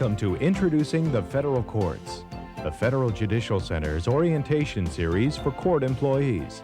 Welcome to Introducing the Federal Courts, the Federal Judicial Center's orientation series for court employees.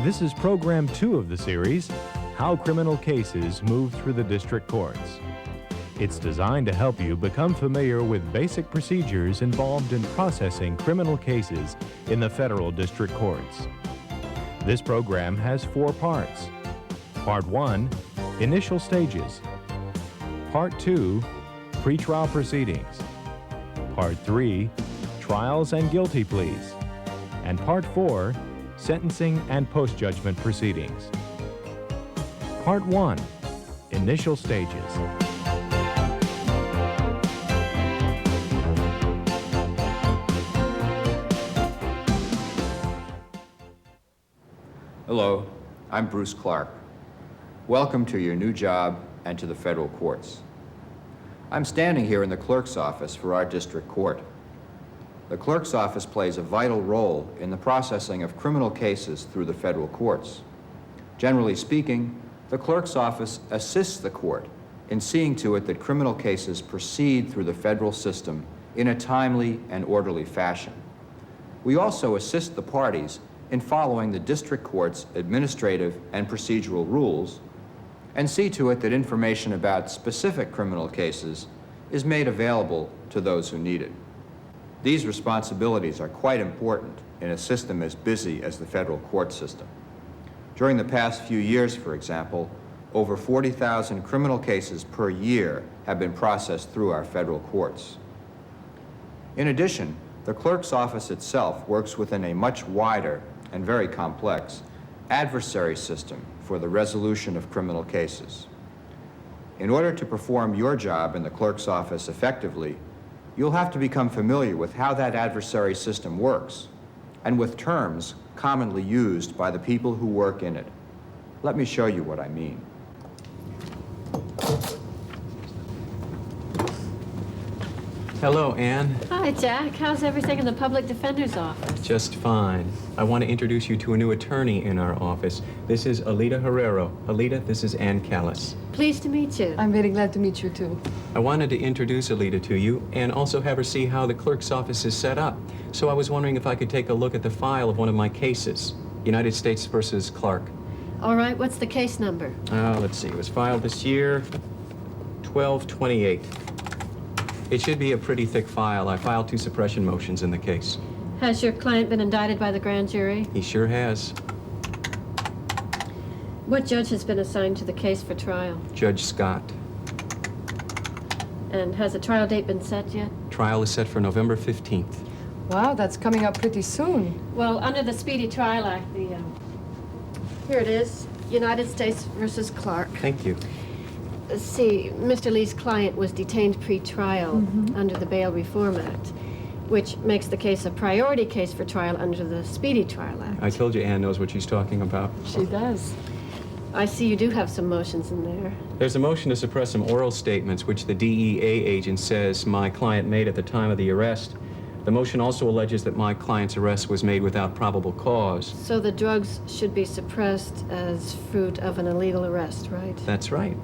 This is Program 2 of the series, How Criminal Cases Move Through the District Courts. It's designed to help you become familiar with basic procedures involved in processing criminal cases in the federal district courts. This program has 4 parts. Part 1, Initial Stages. Part 2, Pretrial Proceedings. Part 3, Trials and Guilty Pleas. And Part 4, Sentencing and Post-Judgment Proceedings. Part 1, Initial Stages. Hello, I'm Bruce Clark. Welcome to your new job and to the federal courts. I'm standing here in the clerk's office for our district court. The clerk's office plays a vital role in the processing of criminal cases through the federal courts. Generally speaking, the clerk's office assists the court in seeing to it that criminal cases proceed through the federal system in a timely and orderly fashion. We also assist the parties in following the district court's administrative and procedural rules and see to it that information about specific criminal cases is made available to those who need it. These responsibilities are quite important in a system as busy as the federal court system. During the past few years, for example, over 40,000 criminal cases per year have been processed through our federal courts. In addition, the clerk's office itself works within a much wider and very complex adversary system for the resolution of criminal cases. In order to perform your job in the clerk's office effectively, you'll have to become familiar with how that adversary system works and with terms commonly used by the people who work in it. Let me show you what I mean. Hello, Anne. Hi, Jack. How's everything in the public defender's office? Just fine. I want to introduce you to a new attorney in our office. This is Alita Herrero. Alita, this is Ann Callis. Pleased to meet you. I'm very glad to meet you, too. I wanted to introduce Alita to you and also have her see how the clerk's office is set up. So I was wondering if I could take a look at the file of one of my cases, United States versus Clark. All right, what's the case number? Let's see. It was filed this year, 12/28. It should be a pretty thick file. I filed 2 suppression motions in the case. Has your client been indicted by the grand jury? He sure has. What judge has been assigned to the case for trial? Judge Scott. And has a trial date been set yet? Trial is set for November 15th. Wow, that's coming up pretty soon. Well, under the Speedy Trial Act, here it is, United States versus Clark. Thank you. See, Mr. Lee's client was detained pre-trial under the Bail Reform Act, which makes the case a priority case for trial under the Speedy Trial Act. I told you Ann knows what she's talking about. She does. I see you do have some motions in there. There's a motion to suppress some oral statements which the DEA agent says my client made at the time of the arrest. The motion also alleges that my client's arrest was made without probable cause. So the drugs should be suppressed as fruit of an illegal arrest, right? That's right.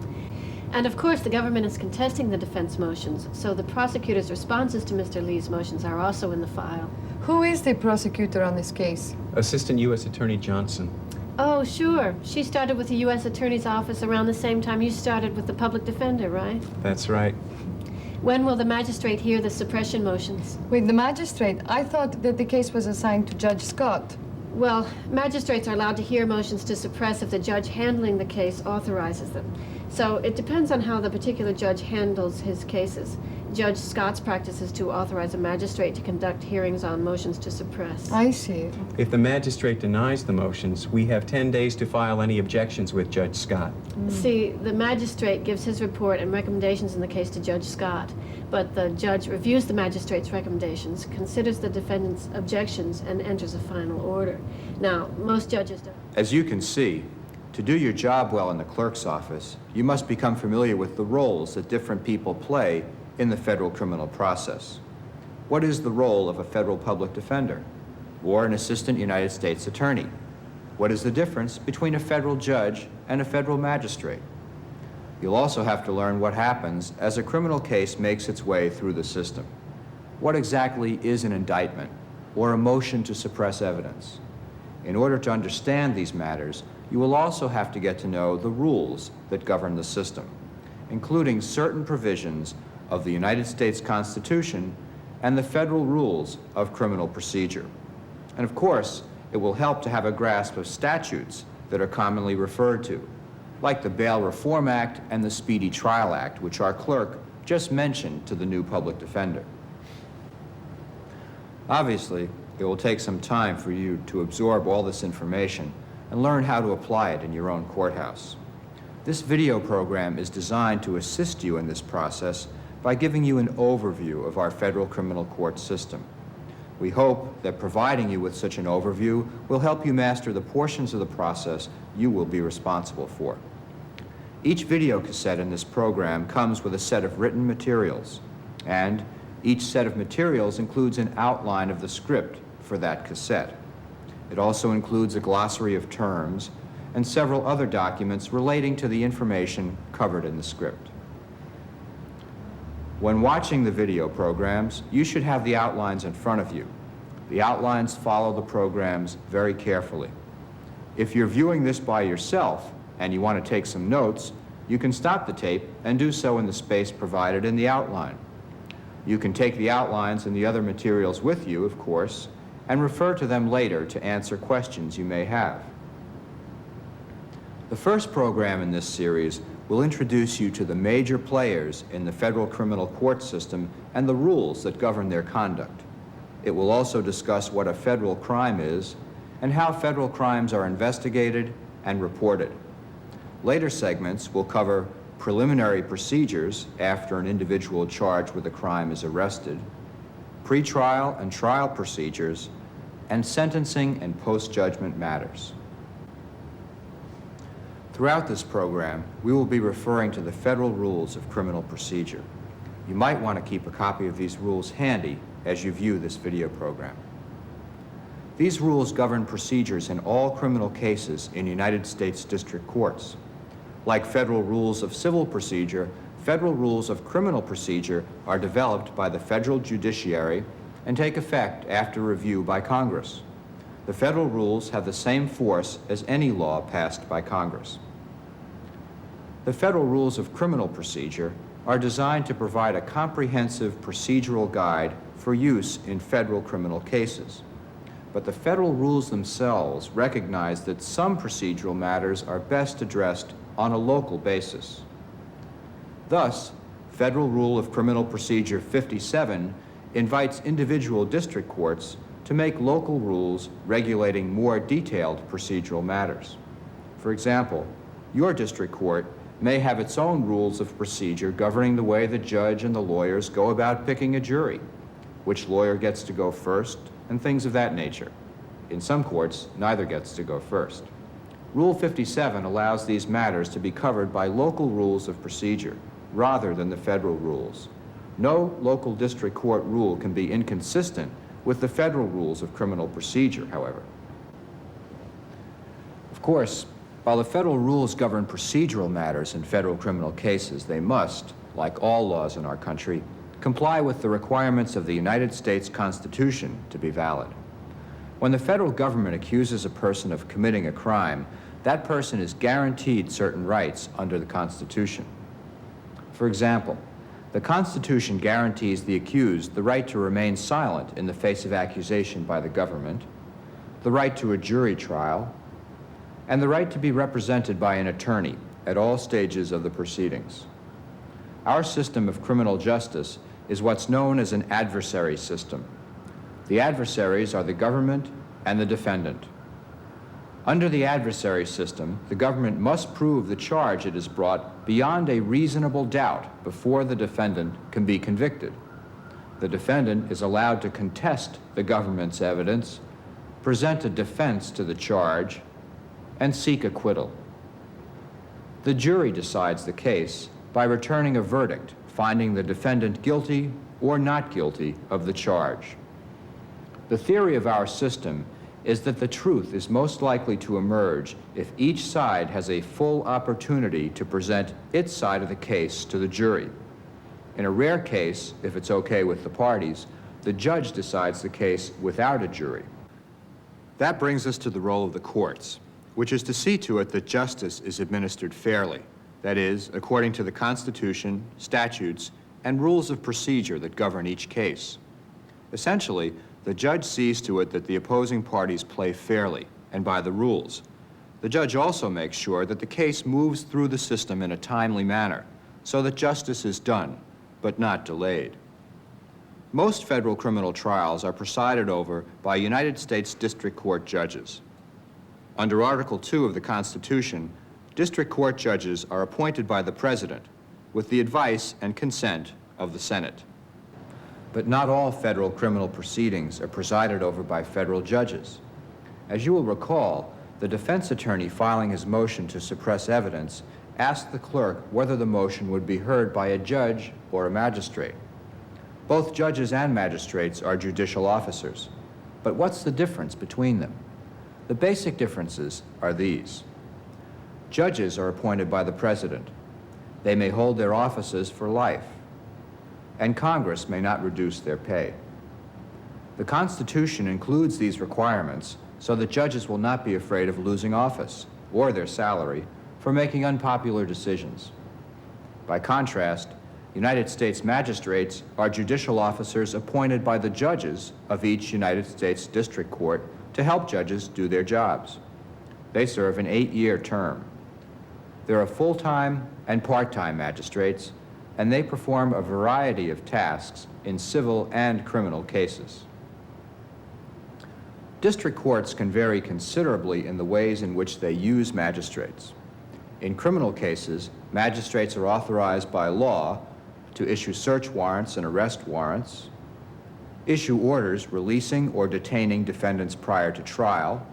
And of course, the government is contesting the defense motions, so the prosecutor's responses to Mr. Lee's motions are also in the file. Who is the prosecutor on this case? Assistant U.S. Attorney Johnson. Oh, sure. She started with the U.S. Attorney's Office around the same time you started with the public defender, right? That's right. When will the magistrate hear the suppression motions? Wait, the magistrate? I thought that the case was assigned to Judge Scott. Well, magistrates are allowed to hear motions to suppress if the judge handling the case authorizes them. So it depends on how the particular judge handles his cases. Judge Scott's practice is to authorize a magistrate to conduct hearings on motions to suppress. I see. If the magistrate denies the motions, we have 10 days to file any objections with Judge Scott. See, the magistrate gives his report and recommendations in the case to Judge Scott, but the judge reviews the magistrate's recommendations, considers the defendant's objections, and enters a final order. Now, most judges don't. As you can see, to do your job well in the clerk's office, you must become familiar with the roles that different people play in the federal criminal process. What is the role of a federal public defender or an assistant United States attorney? What is the difference between a federal judge and a federal magistrate? You'll also have to learn what happens as a criminal case makes its way through the system. What exactly is an indictment or a motion to suppress evidence? In order to understand these matters, you will also have to get to know the rules that govern the system, including certain provisions of the United States Constitution and the federal rules of criminal procedure. And of course, it will help to have a grasp of statutes that are commonly referred to, like the Bail Reform Act and the Speedy Trial Act, which our clerk just mentioned to the new public defender. Obviously, it will take some time for you to absorb all this information and learn how to apply it in your own courthouse. This video program is designed to assist you in this process by giving you an overview of our federal criminal court system. We hope that providing you with such an overview will help you master the portions of the process you will be responsible for. Each video cassette in this program comes with a set of written materials, and each set of materials includes an outline of the script for that cassette. It also includes a glossary of terms and several other documents relating to the information covered in the script. When watching the video programs, you should have the outlines in front of you. The outlines follow the programs very carefully. If you're viewing this by yourself and you want to take some notes, you can stop the tape and do so in the space provided in the outline. You can take the outlines and the other materials with you, of course, and refer to them later to answer questions you may have. The first program in this series will introduce you to the major players in the federal criminal court system and the rules that govern their conduct. It will also discuss what a federal crime is and how federal crimes are investigated and reported. Later segments will cover preliminary procedures after an individual charged with a crime is arrested, pretrial and trial procedures, and sentencing and post-judgment matters. Throughout this program, we will be referring to the federal rules of criminal procedure. You might want to keep a copy of these rules handy as you view this video program. These rules govern procedures in all criminal cases in United States district courts. Like federal rules of civil procedure, federal rules of criminal procedure are developed by the federal judiciary and take effect after review by Congress. The federal rules have the same force as any law passed by Congress. The federal rules of criminal procedure are designed to provide a comprehensive procedural guide for use in federal criminal cases. But the federal rules themselves recognize that some procedural matters are best addressed on a local basis. Thus, Federal Rule of Criminal Procedure 57 invites individual district courts to make local rules regulating more detailed procedural matters. For example, your district court may have its own rules of procedure governing the way the judge and the lawyers go about picking a jury, which lawyer gets to go first, and things of that nature. In some courts, neither gets to go first. Rule 57 allows these matters to be covered by local rules of procedure rather than the federal rules. No local district court rule can be inconsistent with the federal rules of criminal procedure, however. Of course, while the federal rules govern procedural matters in federal criminal cases, they must, like all laws in our country, comply with the requirements of the United States Constitution to be valid. When the federal government accuses a person of committing a crime, that person is guaranteed certain rights under the Constitution. For example, the Constitution guarantees the accused the right to remain silent in the face of accusation by the government, the right to a jury trial, and the right to be represented by an attorney at all stages of the proceedings. Our system of criminal justice is what's known as an adversary system. The adversaries are the government and the defendant. Under the adversary system, the government must prove the charge it has brought beyond a reasonable doubt before the defendant can be convicted. The defendant is allowed to contest the government's evidence, present a defense to the charge, and seek acquittal. The jury decides the case by returning a verdict, finding the defendant guilty or not guilty of the charge. The theory of our system is that the truth is most likely to emerge if each side has a full opportunity to present its side of the case to the jury. In a rare case, if it's okay with the parties, the judge decides the case without a jury. That brings us to the role of the courts, which is to see to it that justice is administered fairly, that is, according to the Constitution, statutes, and rules of procedure that govern each case. Essentially, the judge sees to it that the opposing parties play fairly and by the rules. The judge also makes sure that the case moves through the system in a timely manner so that justice is done, but not delayed. Most federal criminal trials are presided over by United States District Court judges. Under Article 2 of the Constitution, District Court judges are appointed by the President with the advice and consent of the Senate. But not all federal criminal proceedings are presided over by federal judges. As you will recall, the defense attorney filing his motion to suppress evidence asked the clerk whether the motion would be heard by a judge or a magistrate. Both judges and magistrates are judicial officers. But what's the difference between them? The basic differences are these. Judges are appointed by the President. They may hold their offices for life, and Congress may not reduce their pay. The Constitution includes these requirements so that judges will not be afraid of losing office or their salary for making unpopular decisions. By contrast, United States magistrates are judicial officers appointed by the judges of each United States District Court to help judges do their jobs. They serve an 8-year term. There are full-time and part-time magistrates, and they perform a variety of tasks in civil and criminal cases. District courts can vary considerably in the ways in which they use magistrates. In criminal cases, magistrates are authorized by law to issue search warrants and arrest warrants, issue orders releasing or detaining defendants prior to trial,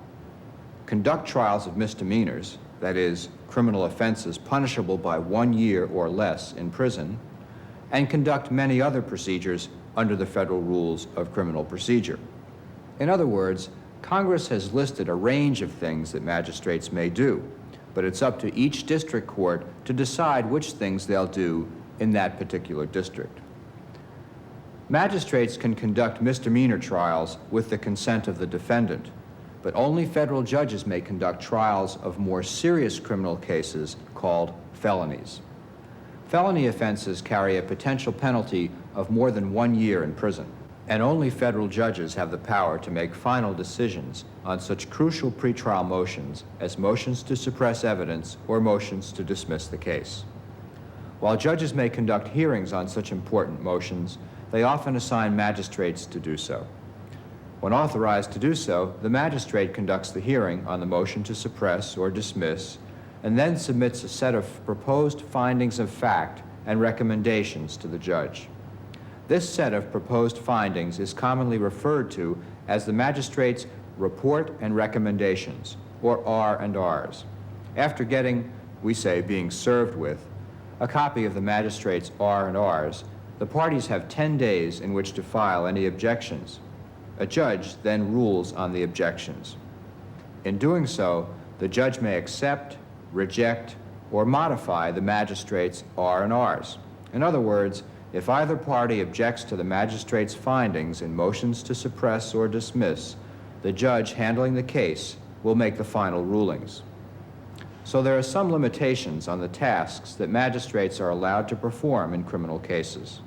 conduct trials of misdemeanors, that is, criminal offenses punishable by 1 year or less in prison, and conduct many other procedures under the federal rules of criminal procedure. In other words, Congress has listed a range of things that magistrates may do, but it's up to each district court to decide which things they'll do in that particular district. Magistrates can conduct misdemeanor trials with the consent of the defendant, but only federal judges may conduct trials of more serious criminal cases called felonies. Felony offenses carry a potential penalty of more than 1 year in prison, and only federal judges have the power to make final decisions on such crucial pretrial motions as motions to suppress evidence or motions to dismiss the case. While judges may conduct hearings on such important motions, they often assign magistrates to do so. When authorized to do so, the magistrate conducts the hearing on the motion to suppress or dismiss, and then submits a set of proposed findings of fact and recommendations to the judge. This set of proposed findings is commonly referred to as the magistrate's report and recommendations, or R&Rs. After getting, we say, being served with, a copy of the magistrate's R&Rs, the parties have 10 days in which to file any objections. A judge then rules on the objections. In doing so, the judge may accept, reject, or modify the magistrate's R&Rs. In other words, if either party objects to the magistrate's findings in motions to suppress or dismiss, the judge handling the case will make the final rulings. So there are some limitations on the tasks that magistrates are allowed to perform in criminal cases.